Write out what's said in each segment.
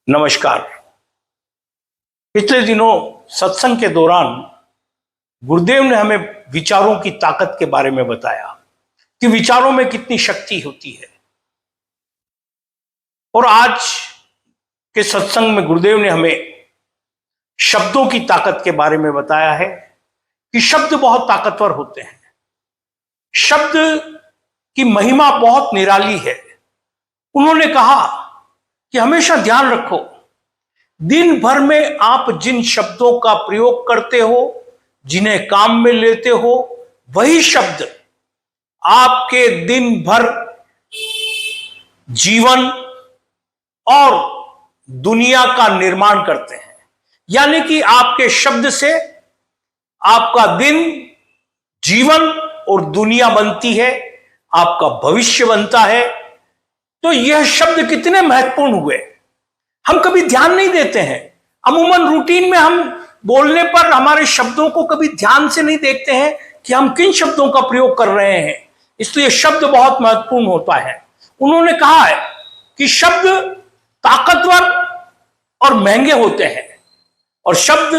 नमस्कार। पिछले दिनों सत्संग के दौरान गुरुदेव ने हमें विचारों की ताकत के बारे में बताया कि विचारों में कितनी शक्ति होती है। और आज के सत्संग में गुरुदेव ने हमें शब्दों की ताकत के बारे में बताया है कि शब्द बहुत ताकतवर होते हैं। शब्द की महिमा बहुत निराली है। उन्होंने कहा कि हमेशा ध्यान रखो, दिन भर में आप जिन शब्दों का प्रयोग करते हो, जिन्हें काम में लेते हो, वही शब्द आपके दिन भर जीवन और दुनिया का निर्माण करते हैं। यानी कि आपके शब्द से आपका दिन, जीवन और दुनिया बनती है, आपका भविष्य बनता है। तो यह शब्द कितने महत्वपूर्ण हुए, हम कभी ध्यान नहीं देते हैं। अमूमन रूटीन में हम बोलने पर हमारे शब्दों को कभी ध्यान से नहीं देखते हैं कि हम किन शब्दों का प्रयोग कर रहे हैं। इसलिए शब्द बहुत महत्वपूर्ण होता है। उन्होंने कहा है कि शब्द ताकतवर और महंगे होते हैं, और शब्द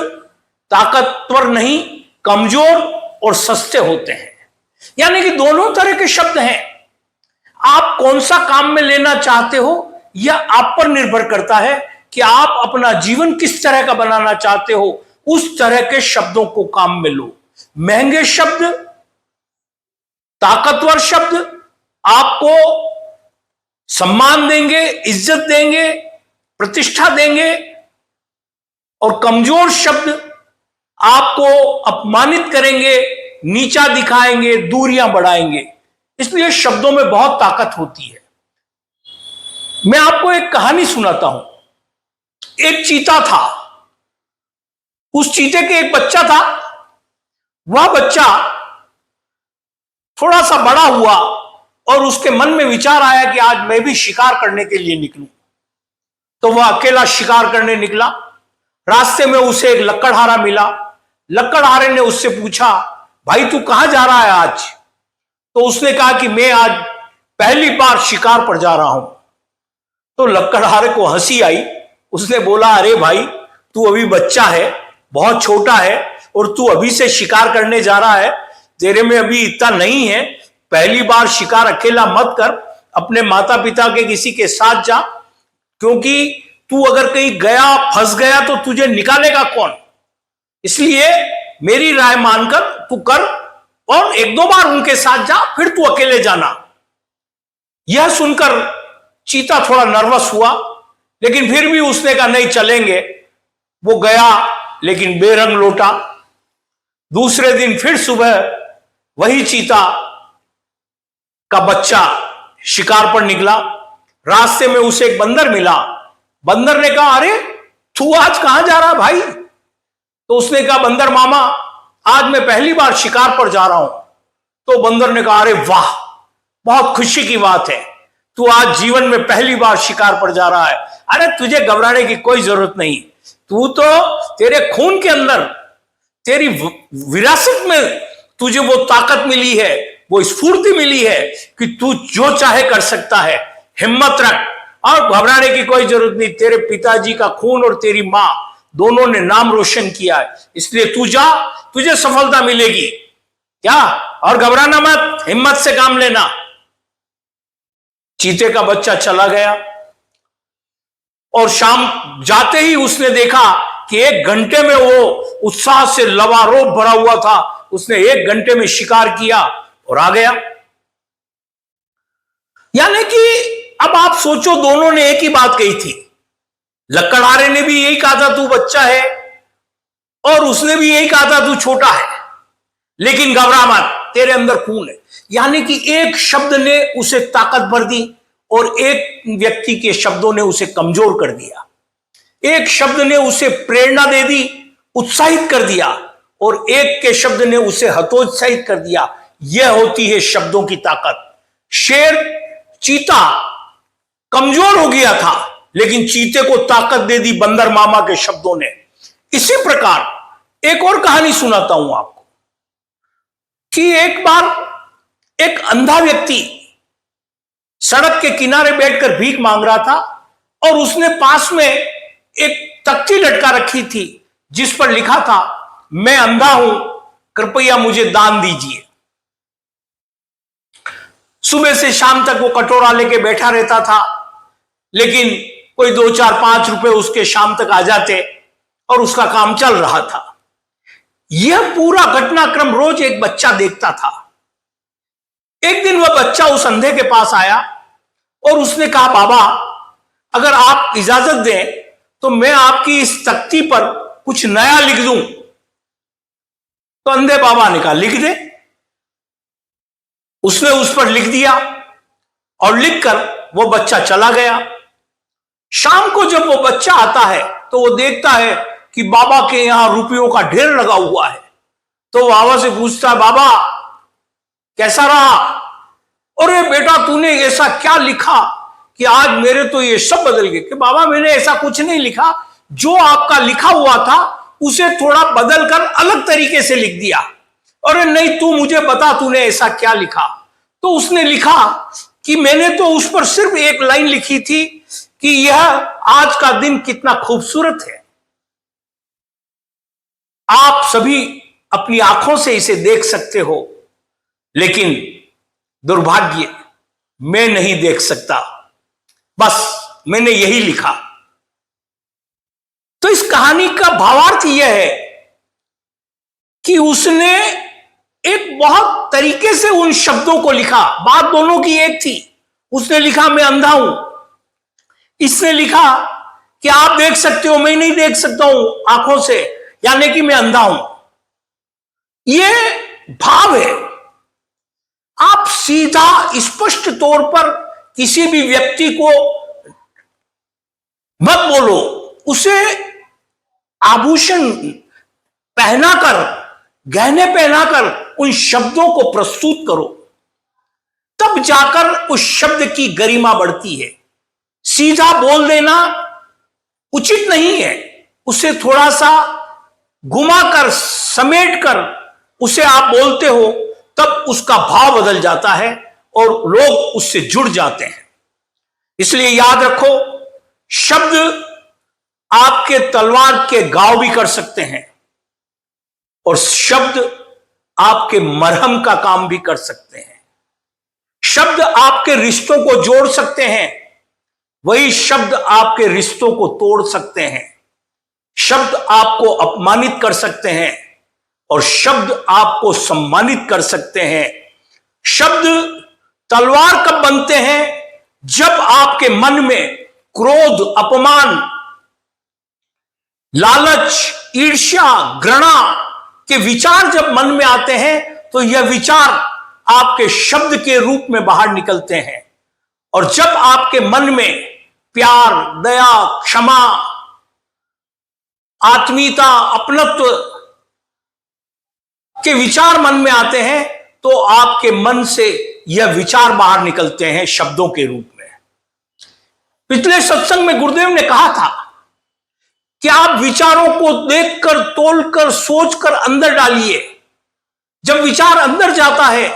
ताकतवर नहीं, कमजोर और सस्ते होते हैं। यानी कि दोनों तरह के शब्द हैं। आप कौन सा काम में लेना चाहते हो, यह आप पर निर्भर करता है कि आप अपना जीवन किस तरह का बनाना चाहते हो। उस तरह के शब्दों को काम में लो। महंगे शब्द, ताकतवर शब्द आपको सम्मान देंगे, इज्जत देंगे, प्रतिष्ठा देंगे, और कमजोर शब्द आपको अपमानित करेंगे, नीचा दिखाएंगे, दूरियां बढ़ाएंगे। इसलिए शब्दों में बहुत ताकत होती है। मैं आपको एक कहानी सुनाता हूं। एक चीता था। उस चीते के एक बच्चा था। वह बच्चा थोड़ा सा बड़ा हुआ और उसके मन में विचार आया कि आज मैं भी शिकार करने के लिए निकलूं। तो वह अकेला शिकार करने निकला। रास्ते में उसे एक लकड़हारा मिला। लकड़हारे ने उससे पूछा, भाई तू कहां जा रहा है आज? तो उसने कहा कि मैं आज पहली बार शिकार पर जा रहा हूं। तो लकड़हारे को हंसी आई। उसने बोला, अरे भाई तू अभी बच्चा है, बहुत छोटा है, और तू अभी से शिकार करने जा रहा है, तेरे में अभी इतना नहीं है। पहली बार शिकार अकेला मत कर, अपने माता पिता के किसी के साथ जा, क्योंकि तू अगर कहीं गया, फंस गया तो तुझे निकालेगा कौन। इसलिए मेरी राय मानकर तू कर, और एक दो बार उनके साथ जा, फिर तू अकेले जाना। यह सुनकर चीता थोड़ा नर्वस हुआ, लेकिन फिर भी उसने कहा नहीं चलेंगे। वो गया, लेकिन बेरंग लौटा। दूसरे दिन फिर सुबह वही चीता का बच्चा शिकार पर निकला। रास्ते में उसे एक बंदर मिला। बंदर ने कहा, अरे तू आज कहां जा रहा भाई? तो उसने कहा, बंदर मामा आज मैं पहली बार शिकार पर जा रहा हूं। तो बंदर ने कहा, अरे वाह, बहुत खुशी की बात है, तू आज जीवन में पहली बार शिकार पर जा रहा है। अरे तुझे घबराने की कोई जरूरत नहीं। तू तो, तेरे खून के अंदर, तेरी विरासत में तुझे वो ताकत मिली है, वो स्फूर्ति मिली है कि तू जो चाहे कर सकता है। हिम्मत रख और घबराने की कोई जरूरत नहीं। तेरे पिताजी का खून और तेरी मां दोनों ने नाम रोशन किया है, इसलिए तू जा, तुझे सफलता मिलेगी। क्या? और घबराना मत, हिम्मत से काम लेना। चीते का बच्चा चला गया, और शाम जाते ही उसने देखा कि 1 घंटे में वो उत्साह से लबारोब भरा हुआ था। उसने 1 घंटे में शिकार किया और आ गया। यानी कि अब आप सोचो, दोनों ने एक ही बात कही थी। लकड़हारे ने भी यही कहा था तू बच्चा है, और उसने भी यही कहा था तू छोटा है, लेकिन घबरा मत, तेरे अंदर खून है। यानी कि एक शब्द ने उसे ताकत भर दी, और एक व्यक्ति के शब्दों ने उसे कमजोर कर दिया। एक शब्द ने उसे प्रेरणा दे दी, उत्साहित कर दिया, और एक के शब्द ने उसे हतोत्साहित कर दिया। यह होती है शब्दों की ताकत। चीता कमजोर हो गया था, लेकिन चीते को ताकत दे दी बंदर मामा के शब्दों ने। इसी प्रकार एक और कहानी सुनाता हूं आपको कि एक बार एक अंधा व्यक्ति सड़क के किनारे बैठकर भीख मांग रहा था, और उसने पास में एक तख्ती लटका रखी थी जिस पर लिखा था, मैं अंधा हूं, कृपया मुझे दान दीजिए। सुबह से शाम तक वो कटोरा लेके बैठा रहता था, लेकिन कोई 2, 4, 5 रुपए उसके शाम तक आ जाते और उसका काम चल रहा था। यह पूरा घटनाक्रम रोज एक बच्चा देखता था। एक दिन वह बच्चा उस अंधे के पास आया और उसने कहा, बाबा अगर आप इजाजत दें तो मैं आपकी इस तख्ती पर कुछ नया लिख दूं। तो अंधे बाबा ने कहा, लिख दे। उसने उस पर लिख दिया और लिखकर वो बच्चा चला गया। शाम को जब वो बच्चा आता है तो वो देखता है कि बाबा के यहां रुपयों का ढेर लगा हुआ है। तो वो बाबा से पूछता है, बाबा कैसा रहा? अरे बेटा तूने ऐसा क्या लिखा कि आज मेरे तो ये सब बदल गए। कि बाबा मैंने ऐसा कुछ नहीं लिखा, जो आपका लिखा हुआ था उसे थोड़ा बदल कर अलग तरीके से लिख दिया। अरे नहीं, तू मुझे बता तूने ऐसा क्या लिखा। तो उसने लिखा कि मैंने तो उस पर सिर्फ एक लाइन लिखी थी कि यह आज का दिन कितना खूबसूरत है। आप सभी अपनी आंखों से इसे देख सकते हो, लेकिन दुर्भाग्य मैं नहीं देख सकता। बस मैंने यही लिखा। तो इस कहानी का भावार्थ यह है कि उसने एक बहुत तरीके से उन शब्दों को लिखा। बात दोनों की एक थी। उसने लिखा मैं अंधा हूं, इसने लिखा कि आप देख सकते हो, मैं नहीं देख सकता हूं आंखों से, यानी कि मैं अंधा हूं। यह भाव है। आप सीधा स्पष्ट तौर पर किसी भी व्यक्ति को मत बोलो, उसे आभूषण पहनाकर, गहने पहनाकर उन शब्दों को प्रस्तुत करो, तब जाकर उस शब्द की गरिमा बढ़ती है। सीधा बोल देना उचित नहीं है। उसे थोड़ा सा घुमाकर, समेटकर उसे आप बोलते हो, तब उसका भाव बदल जाता है और लोग उससे जुड़ जाते हैं। इसलिए याद रखो, शब्द आपके तलवार के घाव भी कर सकते हैं और शब्द आपके मरहम का काम भी कर सकते हैं। शब्द आपके रिश्तों को जोड़ सकते हैं, वही शब्द आपके रिश्तों को तोड़ सकते हैं। शब्द आपको अपमानित कर सकते हैं और शब्द आपको सम्मानित कर सकते हैं। शब्द तलवार कब बनते हैं? जब आपके मन में क्रोध, अपमान, लालच, ईर्ष्या, घृणा के विचार जब मन में आते हैं तो यह विचार आपके शब्द के रूप में बाहर निकलते हैं। और जब आपके मन में प्यार, दया, क्षमा, आत्मीयता, अपनत्व के विचार मन में आते हैं तो आपके मन से यह विचार बाहर निकलते हैं शब्दों के रूप में। पिछले सत्संग में गुरुदेव ने कहा था कि आप विचारों को देखकर, तोलकर, सोचकर अंदर डालिए। जब विचार अंदर जाता है,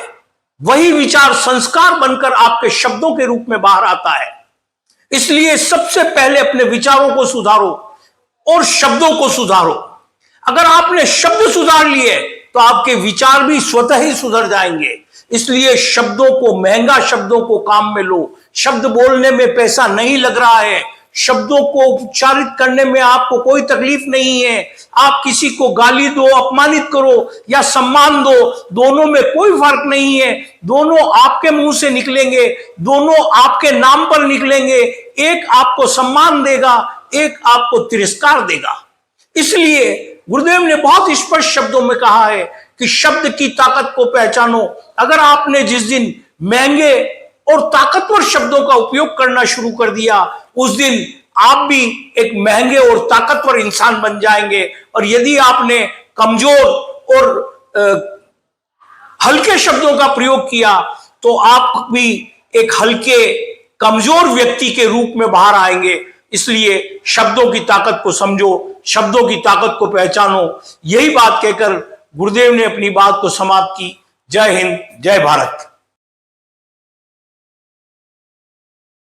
वही विचार संस्कार बनकर आपके शब्दों के रूप में बाहर आता है। इसलिए सबसे पहले अपने विचारों को सुधारो और शब्दों को सुधारो। अगर आपने शब्द सुधार लिए तो आपके विचार भी स्वतः ही सुधर जाएंगे। इसलिए शब्दों को, महंगा शब्दों को काम में लो। शब्द बोलने में पैसा नहीं लग रहा है, शब्दों को उच्चारित करने में आपको कोई तकलीफ नहीं है। आप किसी को गाली दो, अपमानित करो या सम्मान दो, दोनों में कोई फर्क नहीं है। दोनों आपके मुंह से निकलेंगे, दोनों आपके नाम पर निकलेंगे। एक आपको सम्मान देगा, एक आपको तिरस्कार देगा। इसलिए गुरुदेव ने बहुत स्पष्ट शब्दों में कहा है कि शब्द की ताकत को पहचानो। अगर आपने जिस दिन महंगे और ताकतवर शब्दों का उपयोग करना शुरू कर दिया, उस दिन आप भी एक महंगे और ताकतवर इंसान बन जाएंगे। और यदि आपने कमजोर और हल्के शब्दों का प्रयोग किया तो आप भी एक हल्के, कमजोर व्यक्ति के रूप में बाहर आएंगे। इसलिए शब्दों की ताकत को समझो, शब्दों की ताकत को पहचानो। यही बात कहकर गुरुदेव ने अपनी बात को समाप्त की। जय हिंद, जय भारत।